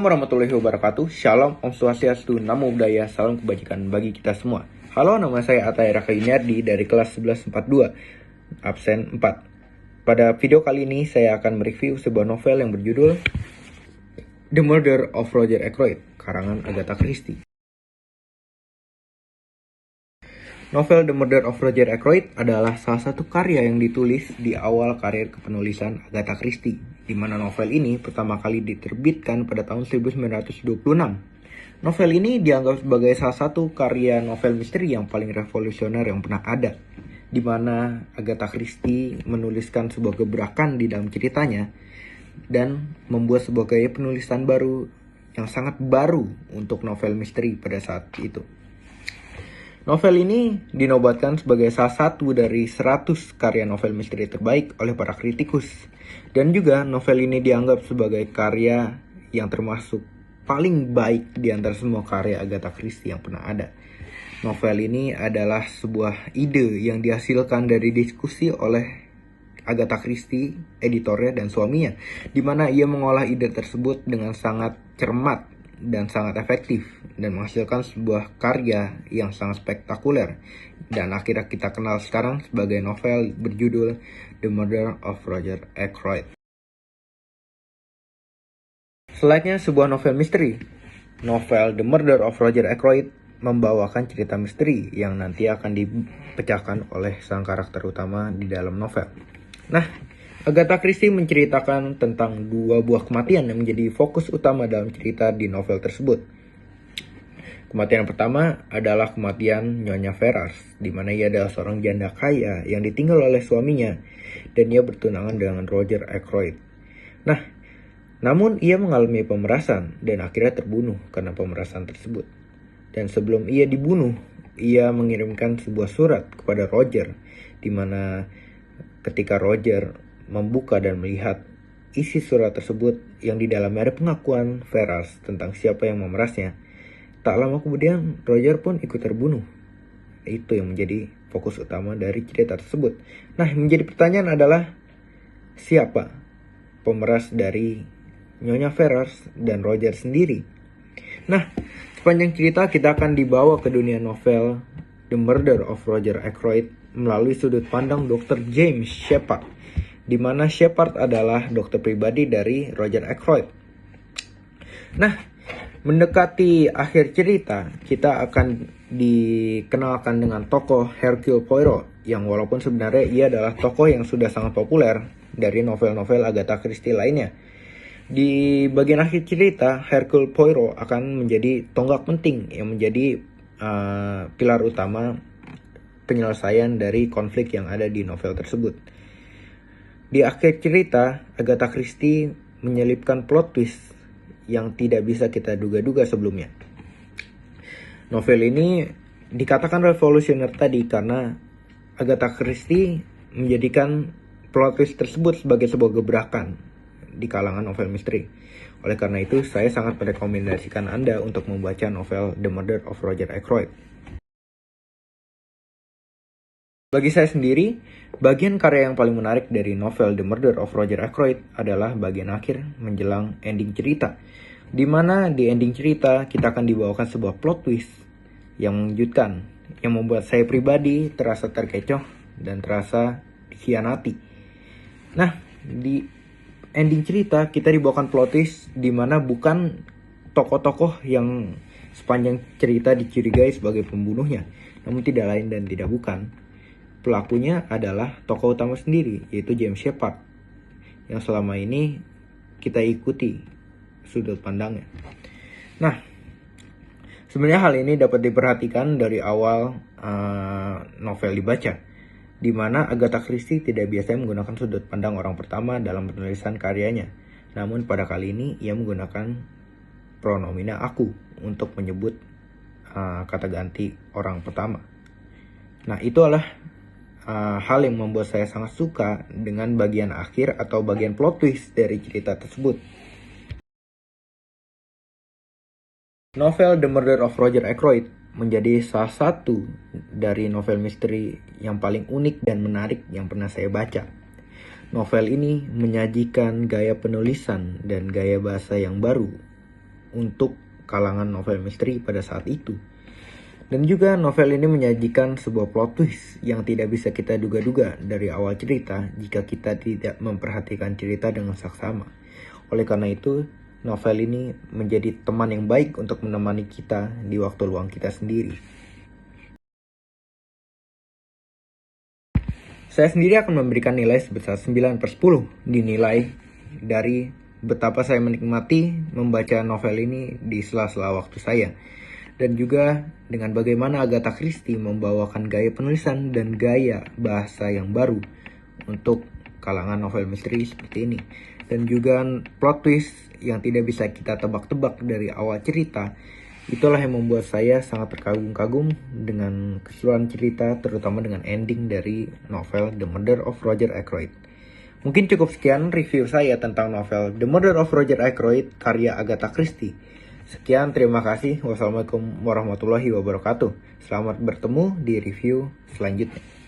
Warahmatullahi wabarakatuh. Shalom, Om Swastiastu, Namo Buddhaya, salam kebajikan bagi kita semua. Halo, nama saya Atay Raka Yuniardi dari kelas 1142, absen 4. Pada video kali ini saya akan mereview sebuah novel yang berjudul The Murder of Roger Ackroyd, karangan Agatha Christie. Novel The Murder of Roger Ackroyd adalah salah satu karya yang ditulis di awal karir kepenulisan Agatha Christie, di mana novel ini pertama kali diterbitkan pada tahun 1926. Novel ini dianggap sebagai salah satu karya novel misteri yang paling revolusioner yang pernah ada, di mana Agatha Christie menuliskan sebuah gebrakan di dalam ceritanya dan membuat sebuah gaya penulisan baru yang sangat baru untuk novel misteri pada saat itu. Novel ini dinobatkan sebagai salah satu dari 100 karya novel misteri terbaik oleh para kritikus. Dan juga novel ini dianggap sebagai karya yang termasuk paling baik di antara semua karya Agatha Christie yang pernah ada. Novel ini adalah sebuah ide yang dihasilkan dari diskusi oleh Agatha Christie, editornya dan suaminya, di mana ia mengolah ide tersebut dengan sangat cermat dan sangat efektif dan menghasilkan sebuah karya yang sangat spektakuler dan akhirnya kita kenal sekarang sebagai novel berjudul The Murder of Roger Ackroyd. Selanjutnya sebuah novel misteri. Novel The Murder of Roger Ackroyd membawakan cerita misteri yang nanti akan dipecahkan oleh sang karakter utama di dalam novel. Nah, Agatha Christie menceritakan tentang dua buah kematian yang menjadi fokus utama dalam cerita di novel tersebut. Kematian yang pertama adalah kematian Nyonya Ferrars, di mana ia adalah seorang janda kaya yang ditinggal oleh suaminya dan ia bertunangan dengan Roger Ackroyd. Nah, namun ia mengalami pemerasan dan akhirnya terbunuh karena pemerasan tersebut. Dan sebelum ia dibunuh, ia mengirimkan sebuah surat kepada Roger, di mana ketika Roger membuka dan melihat isi surat tersebut yang di dalamnya ada pengakuan Ferrars tentang siapa yang memerasnya. Tak lama kemudian Roger pun ikut terbunuh. Itu yang menjadi fokus utama dari cerita tersebut. Nah, yang menjadi pertanyaan adalah siapa pemeras dari Nyonya Ferrars dan Roger sendiri? Nah, sepanjang cerita kita akan dibawa ke dunia novel The Murder of Roger Ackroyd melalui sudut pandang Dr. James Shepard, di mana Shepard adalah dokter pribadi dari Roger Ackroyd. Nah, mendekati akhir cerita, kita akan dikenalkan dengan tokoh Hercule Poirot, yang walaupun sebenarnya ia adalah tokoh yang sudah sangat populer dari novel-novel Agatha Christie lainnya. Di bagian akhir cerita, Hercule Poirot akan menjadi tonggak penting yang menjadi pilar utama penyelesaian dari konflik yang ada di novel tersebut. Di akhir cerita, Agatha Christie menyelipkan plot twist yang tidak bisa kita duga-duga sebelumnya. Novel ini dikatakan revolusioner tadi karena Agatha Christie menjadikan plot twist tersebut sebagai sebuah gebrakan di kalangan novel misteri. Oleh karena itu, saya sangat merekomendasikan Anda untuk membaca novel The Murder of Roger Ackroyd. Bagi saya sendiri, bagian karya yang paling menarik dari novel The Murder of Roger Ackroyd adalah bagian akhir menjelang ending cerita, di mana di ending cerita kita akan dibawakan sebuah plot twist yang mengejutkan, yang membuat saya pribadi terasa terkecoh dan terasa dikhianati. Nah, di ending cerita kita dibawakan plot twist di mana bukan tokoh-tokoh yang sepanjang cerita dicurigai sebagai pembunuhnya, namun tidak lain dan tidak bukan. Pelakunya adalah tokoh utama sendiri, yaitu James Shepard, yang selama ini kita ikuti sudut pandangnya. Nah, sebenarnya hal ini dapat diperhatikan dari awal novel dibaca, di mana Agatha Christie tidak biasa menggunakan sudut pandang orang pertama dalam penulisan karyanya. Namun pada kali ini ia menggunakan pronomina aku untuk menyebut kata ganti orang pertama. Nah, itu adalah hal yang membuat saya sangat suka dengan bagian akhir atau bagian plot twist dari cerita tersebut. Novel The Murder of Roger Ackroyd menjadi salah satu dari novel misteri yang paling unik dan menarik yang pernah saya baca. Novel ini menyajikan gaya penulisan dan gaya bahasa yang baru untuk kalangan novel misteri pada saat itu. Dan juga novel ini menyajikan sebuah plot twist yang tidak bisa kita duga-duga dari awal cerita jika kita tidak memperhatikan cerita dengan saksama. Oleh karena itu, novel ini menjadi teman yang baik untuk menemani kita di waktu luang kita sendiri. Saya sendiri akan memberikan nilai sebesar 9/10, dinilai dari betapa saya menikmati membaca novel ini di sela-sela waktu saya. Dan juga dengan bagaimana Agatha Christie membawakan gaya penulisan dan gaya bahasa yang baru untuk kalangan novel misteri seperti ini. Dan juga plot twist yang tidak bisa kita tebak-tebak dari awal cerita. Itulah yang membuat saya sangat terkagum-kagum dengan keseluruhan cerita, terutama dengan ending dari novel The Murder of Roger Ackroyd. Mungkin cukup sekian review saya tentang novel The Murder of Roger Ackroyd karya Agatha Christie. Sekian, terima kasih. Wassalamualaikum warahmatullahi wabarakatuh. Selamat bertemu di review selanjutnya.